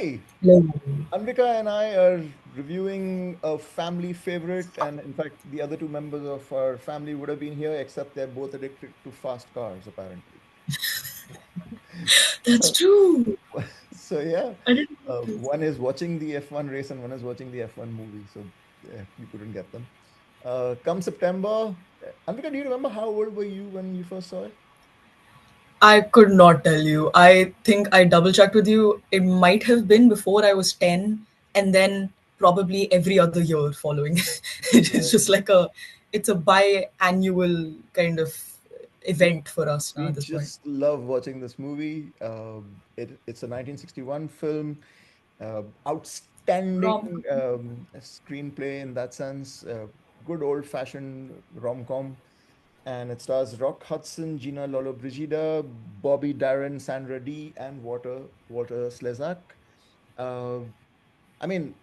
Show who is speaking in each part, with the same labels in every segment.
Speaker 1: Hi,
Speaker 2: Hello.
Speaker 1: Anvika and I are reviewing a family favorite, and in fact, the other two members of our family would have been here, except they're both addicted to fast cars, apparently.
Speaker 2: That's
Speaker 1: So,
Speaker 2: true.
Speaker 1: so yeah,
Speaker 2: I didn't notice.
Speaker 1: one is watching the F1 race and one is watching the F1 movie. So you couldn't get them. Come September, Anvika, do you remember how old were you when you first saw it?
Speaker 2: I could not tell you. I think I double checked with you. It might have been before I was 10, and then probably every other year following. It is
Speaker 1: Right.
Speaker 2: just like it's a biannual kind of
Speaker 1: We
Speaker 2: event for us now
Speaker 1: we
Speaker 2: at this point.
Speaker 1: just love watching this movie. It's a 1961 film, outstanding
Speaker 2: Rom.
Speaker 1: screenplay in that sense. Good old-fashioned rom-com, and it stars Rock Hudson, Gina Lollobrigida, Bobby Darin, Sandra Dee, and Walter Slezak. Uh, I mean,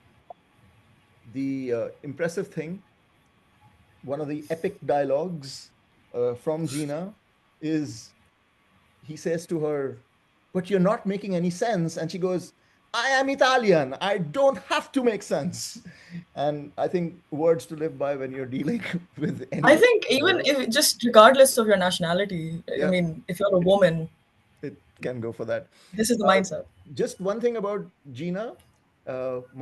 Speaker 1: the impressive thing, one of the epic dialogues from Gina is he says to her, "But you're not making any sense." And she goes, "I am Italian. I don't have to make sense." And I think words to live by when you're dealing with
Speaker 2: I
Speaker 1: anybody
Speaker 2: think
Speaker 1: in the
Speaker 2: even
Speaker 1: world.
Speaker 2: if just regardless of your nationality, I
Speaker 1: Yeah,
Speaker 2: mean, if you're a woman,
Speaker 1: it can go for that.
Speaker 2: this is the
Speaker 1: Uh,
Speaker 2: mindset.
Speaker 1: just one thing about Gina.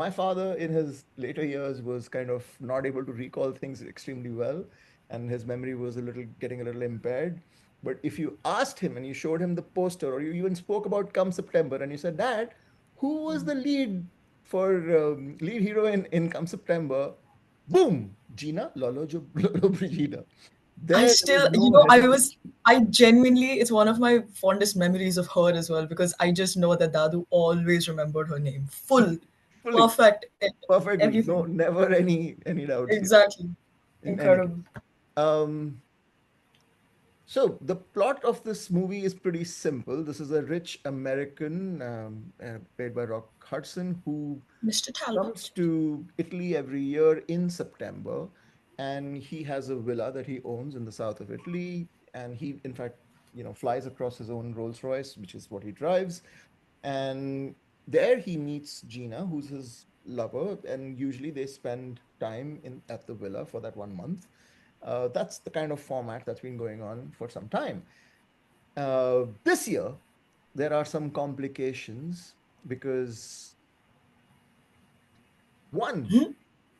Speaker 1: My father, in his later years, was kind of not able to recall things extremely well, and his memory was getting a little impaired. But if you asked him and you showed him the poster, or you even spoke about Come September, and you said, "Dad, who was the lead hero in Come September?" Boom, Gina Lollo Brigida.
Speaker 2: I
Speaker 1: There was
Speaker 2: still,
Speaker 1: no hesitation.
Speaker 2: I genuinely, it's one of my fondest memories of her as well because I just know that Dadu always remembered her name. Full,
Speaker 1: Fully,
Speaker 2: perfect,
Speaker 1: perfectly. No,
Speaker 2: everything.
Speaker 1: never any doubts here.
Speaker 2: Exactly.
Speaker 1: In any case.
Speaker 2: Incredible.
Speaker 1: Um, so the plot of this movie is pretty simple. This is a rich American, played by Rock Hudson, who
Speaker 2: Mr.
Speaker 1: comes
Speaker 2: Talbot.
Speaker 1: to Italy every year in September, and he has a villa that he owns in the south of Italy, and he, in fact, flies across his own Rolls Royce, which is what he drives, and there he meets Gina, who's his lover, and usually they spend time in at the villa for that 1 month. That's the kind of format that's been going on for some time. This year, there are some complications because one,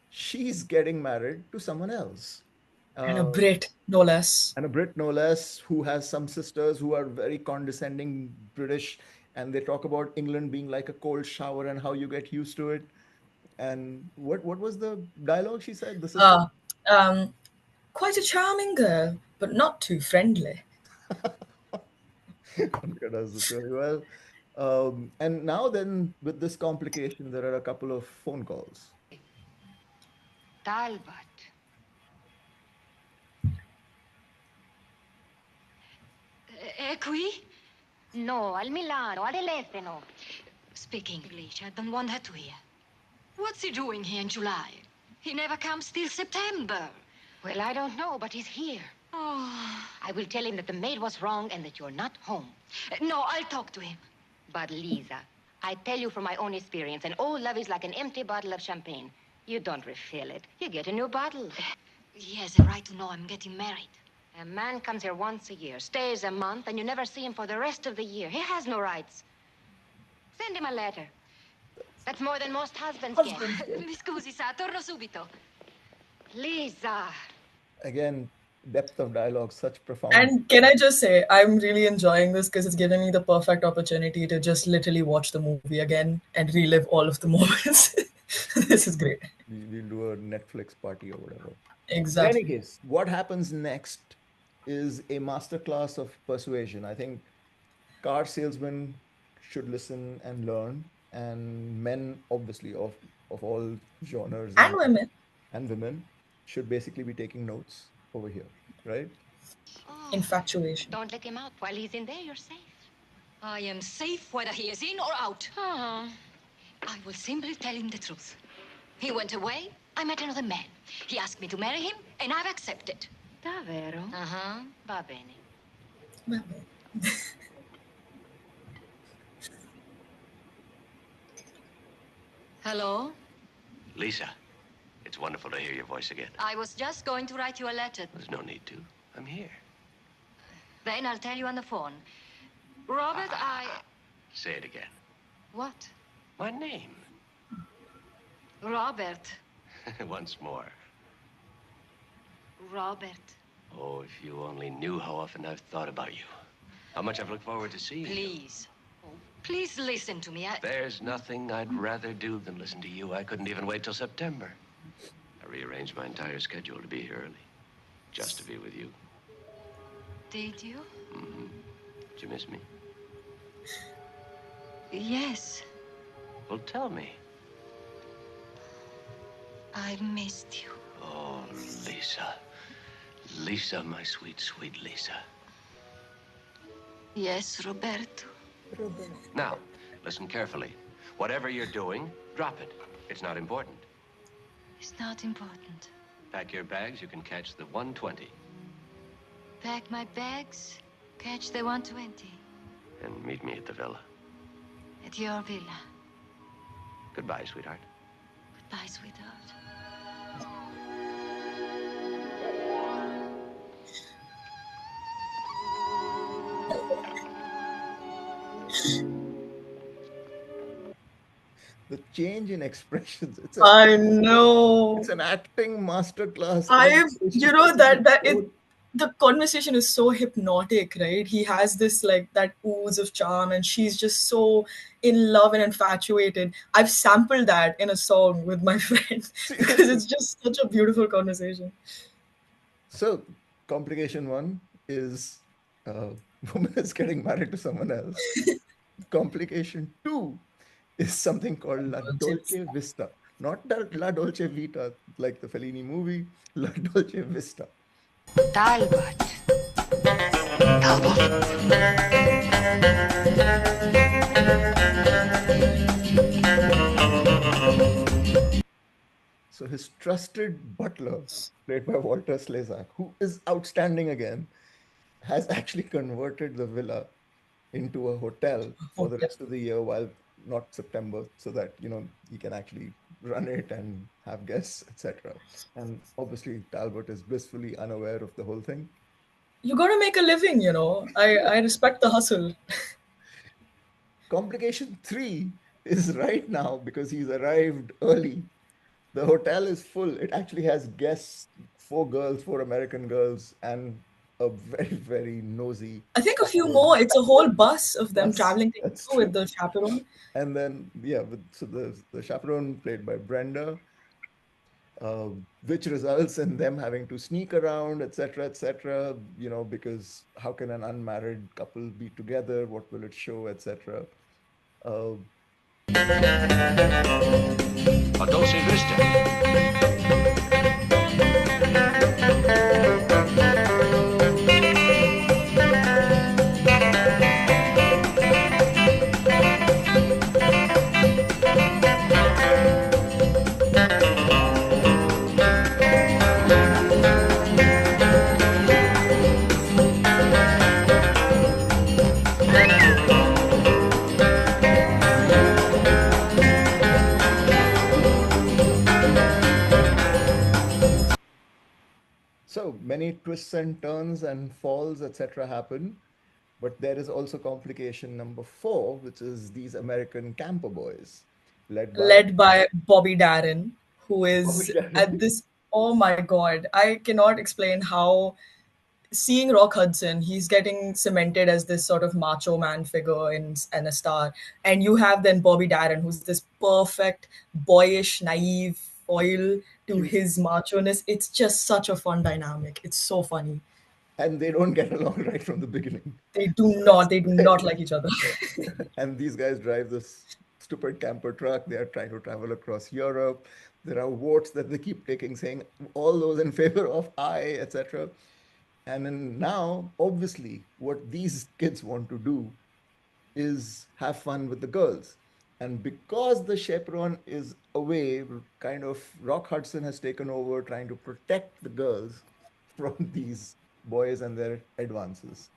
Speaker 1: she's getting married to someone else.
Speaker 2: And a
Speaker 1: Uh,
Speaker 2: Brit, no less.
Speaker 1: and a Brit, no less, who has some sisters who are very condescending British, and they talk about England being like a cold shower and how you get used to it. And what was the dialogue she said? The sister.
Speaker 2: Ah, um, quite a charming girl, but not too friendly.
Speaker 1: Anka does this really well. And now then, with this complication, there are a couple of phone calls.
Speaker 3: Talbot. È qui?
Speaker 4: No, al Milano, al telefono.
Speaker 3: Speak English. I don't want her to hear. What's he doing here in July? He never comes till September.
Speaker 4: Well, I don't know, but he's here.
Speaker 3: Oh.
Speaker 4: I will tell him that the maid was wrong and that you're not home.
Speaker 3: No, I'll talk to him.
Speaker 4: But, Lisa, I tell you from my own experience, an old love is like an empty bottle of champagne. You don't refill it. You get a new bottle.
Speaker 3: He has a right to know I'm getting married.
Speaker 4: A man comes here once a year, stays a month, and you never see him for the rest of the year. He has no rights. Send him a letter. That's more than most husbands get.
Speaker 3: Mi scusi, sa, torno subito.
Speaker 4: Lisa.
Speaker 1: Again, depth of dialogue, such profound.
Speaker 2: And can I just say, I'm really enjoying this because it's given me the perfect opportunity to just literally watch the movie again and relive all of the moments. This is great.
Speaker 1: We'll do a Netflix party or whatever. In any
Speaker 2: Exactly.
Speaker 1: case, what happens next is a masterclass of persuasion. I think car salesmen should listen and learn, and men, obviously, of all genres
Speaker 2: And women.
Speaker 1: and women, should basically be taking notes over here, right?
Speaker 3: Oh,
Speaker 2: Infatuation.
Speaker 4: Don't let him out. While he's in there, you're safe.
Speaker 3: I am safe whether he is in or out.
Speaker 4: Uh-huh.
Speaker 3: I will simply tell him the truth. He went away. I met another man. He asked me to marry him, and I've accepted.
Speaker 4: Davvero?
Speaker 3: Uh-huh.
Speaker 4: Va bene.
Speaker 3: Hello?
Speaker 5: Lisa, it's wonderful to hear your voice again.
Speaker 3: I was just going to write you a letter.
Speaker 5: There's no need to. I'm here.
Speaker 3: Then I'll tell you on the phone. Robert,
Speaker 5: Say it again.
Speaker 3: What?
Speaker 5: My name.
Speaker 3: Robert.
Speaker 5: Once more.
Speaker 3: Robert.
Speaker 5: Oh, if you only knew how often I've thought about you. How much I've looked forward to seeing you.
Speaker 3: Please. Oh, please listen to me.
Speaker 5: There's nothing I'd rather do than listen to you. I couldn't even wait till September. I rearranged my entire schedule to be here early. Just to be with you.
Speaker 3: Did you?
Speaker 5: Mm-hmm. Did you miss me?
Speaker 3: Yes.
Speaker 5: Well, tell me.
Speaker 3: I've missed you.
Speaker 5: Oh, Lisa. Lisa, my sweet, sweet Lisa.
Speaker 3: Yes, Roberto.
Speaker 5: Now, listen carefully. Whatever you're doing, drop it. It's not important.
Speaker 3: It's not important.
Speaker 5: Pack your bags, you can catch the 120.
Speaker 3: Pack my bags, catch the 120.
Speaker 5: And meet me at the villa.
Speaker 3: At your villa.
Speaker 5: Goodbye, sweetheart.
Speaker 3: Goodbye, sweetheart.
Speaker 1: The change in expressions.
Speaker 2: I know.
Speaker 1: It's an acting masterclass.
Speaker 2: The conversation is so hypnotic, right? He has this like that ooze of charm, and she's just so in love and infatuated. I've sampled that in a song with my friend because it's just such a beautiful conversation.
Speaker 1: So, complication one is woman is getting married to someone else. Complication two is something called La Dolce Vista. Not La Dolce Vita, like the Fellini movie, La Dolce Vista.
Speaker 3: Talbot.
Speaker 1: So his trusted butler, played by Walter Slezak, who is outstanding again, has actually converted the villa into a hotel for the rest of the year, while not September, so that he can actually run it and have guests, etc. And obviously Talbot is blissfully unaware of the whole thing.
Speaker 2: You got to make a living, I respect the hustle.
Speaker 1: Complication 3 is right now, because he's arrived early, the hotel is full. It actually has guests, 4 American girls, and a very, very nosy.
Speaker 2: I think a few more. It's a whole bus of them traveling with the chaperone.
Speaker 1: And then, so the chaperone played by Brenda, which results in them having to sneak around, etc., because how can an unmarried couple be together? What will it show, etc.
Speaker 5: A Dolce Vista.
Speaker 1: So many twists and turns and falls, etc. happen. But there is also complication number 4, which is these American camper boys,
Speaker 2: led by Bobby Darin, who is at this. Oh my God, I cannot explain how. Seeing Rock Hudson, he's getting cemented as this sort of macho man figure and a star. And you have then Bobby Darin, who's this perfect, boyish, naive foil to his macho-ness. It's just such a fun dynamic. It's so funny.
Speaker 1: And they don't get along right from the beginning.
Speaker 2: They do not like each other.
Speaker 1: And these guys drive this stupid camper truck. They are trying to travel across Europe. There are votes that they keep taking, saying all those in favor of I, etc. And then now, obviously, what these kids want to do is have fun with the girls. And because the chaperone is away, kind of Rock Hudson has taken over, trying to protect the girls from these boys and their advances.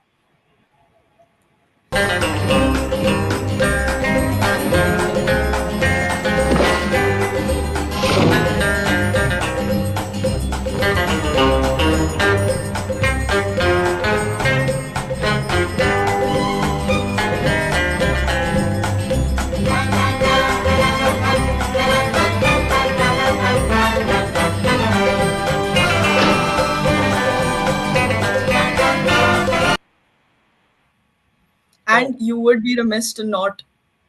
Speaker 2: you would be remiss to not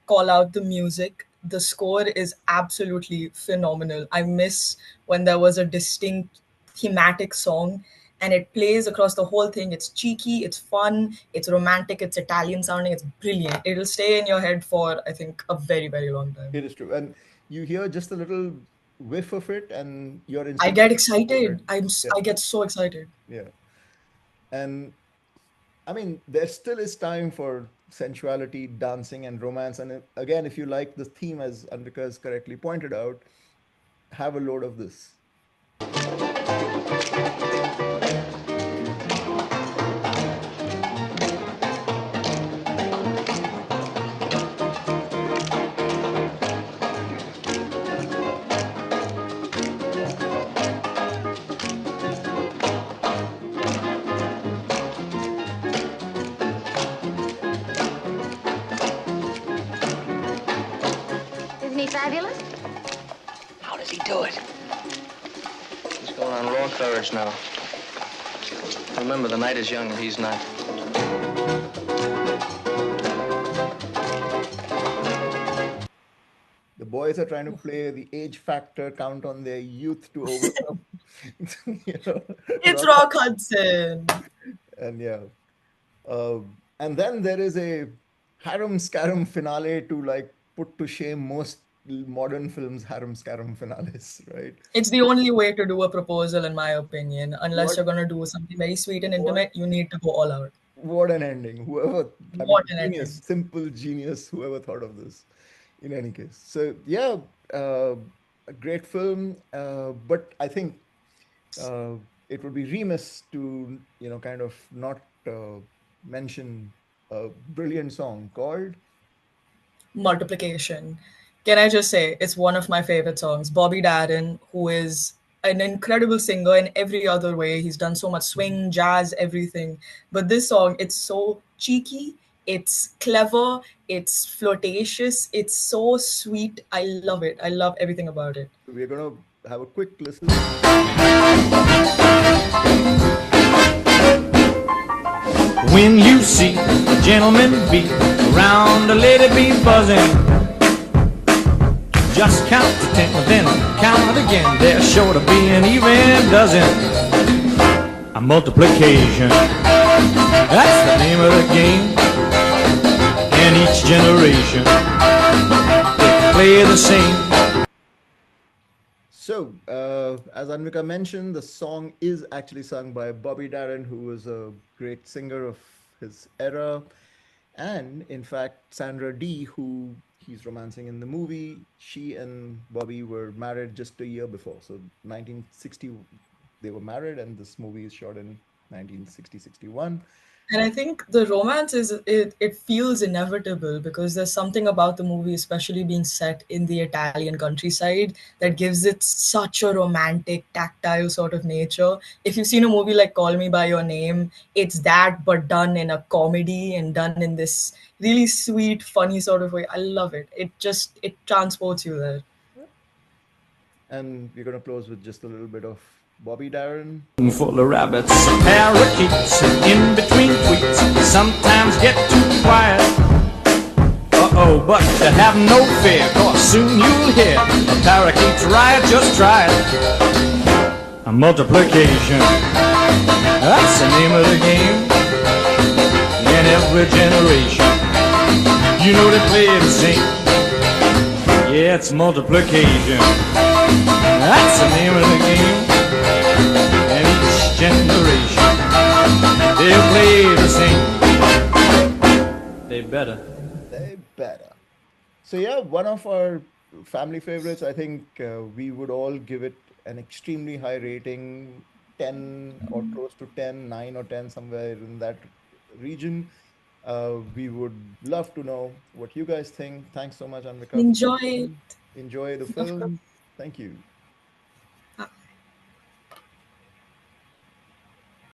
Speaker 2: call out the music. The score is absolutely phenomenal. I miss when there was a distinct thematic song and it plays across the whole thing. It's cheeky, it's fun, it's romantic, it's Italian sounding, it's brilliant. It'll stay in your head for, I think, a very, very long time.
Speaker 1: It is true. And you hear just a little whiff of it and you're
Speaker 2: I
Speaker 1: instantly
Speaker 2: get excited.
Speaker 1: yeah,
Speaker 2: I get so excited.
Speaker 1: yeah. And I mean, there still is time for sensuality, dancing, and romance. And again, if you like the theme, as Anvika has correctly pointed out, have a load of this.
Speaker 4: Isn't he fabulous?
Speaker 5: How does he do it?
Speaker 6: He's going on raw courage now. Remember, the night is young and he's not.
Speaker 1: The boys are trying to play the age factor, count on their youth to overcome. you know,
Speaker 2: It's Rock Hudson.
Speaker 1: and yeah. And then there is a harem scarum finale to like put to shame most modern films harem scarum finales, right?
Speaker 2: It's the only way to do a proposal, in my opinion. Unless
Speaker 1: What-
Speaker 2: you're going to do something very sweet and intimate, you need to go all out.
Speaker 1: What an ending. Whoever, I
Speaker 2: What
Speaker 1: mean,
Speaker 2: an
Speaker 1: genius,
Speaker 2: ending.
Speaker 1: simple genius, whoever thought of this, in any case. So, yeah, a great film. But I think it would be remiss to, kind of not mention a brilliant song called
Speaker 2: Multiplication. Can I just say, it's one of my favorite songs. Bobby Darin, who is an incredible singer in every other way. He's done so much swing, jazz, everything. But this song, it's so cheeky, it's clever, it's flirtatious, it's so sweet. I love it. I love everything about it.
Speaker 1: We're going to have a quick listen.
Speaker 7: When you see a gentleman be around a lady be buzzing, just count to 10, then count again. There's sure to be an even dozen. A multiplication, that's the name of the game. And each generation, they play the same.
Speaker 1: So, as Anvika mentioned, the song is actually sung by Bobby Darin, who was a great singer of his era. And in fact, Sandra Dee, who he's romancing in the movie, she and Bobby were married just a year before. So 1960, they were married, and this movie is shot in 1960-61.
Speaker 2: And I think the romance it feels inevitable because there's something about the movie, especially being set in the Italian countryside, that gives it such a romantic, tactile sort of nature. If you've seen a movie like Call Me by Your Name, it's that but done in a comedy and done in this really sweet, funny sort of way. I love it. It transports you there.
Speaker 1: And we're going to close with just a little bit of Bobby Darin.
Speaker 7: Full of rabbits, parakeets, and in between tweets, sometimes get too quiet. Uh-oh, but to have no fear, cause soon you'll hear a parakeet's riot, just try it. A multiplication, that's the name of the game. In every generation, you know they play the same. Yeah, it's multiplication, that's the name of the game. And each generation, they'll play the same. They better.
Speaker 1: They better. So yeah, one of our family favorites. I think we would all give it an extremely high rating, 10 or close to 10, 9 or 10, somewhere in that region. We would love to know what you guys think. Thanks so much, Anvika.
Speaker 2: Enjoy it.
Speaker 1: Enjoy the film. Thank you.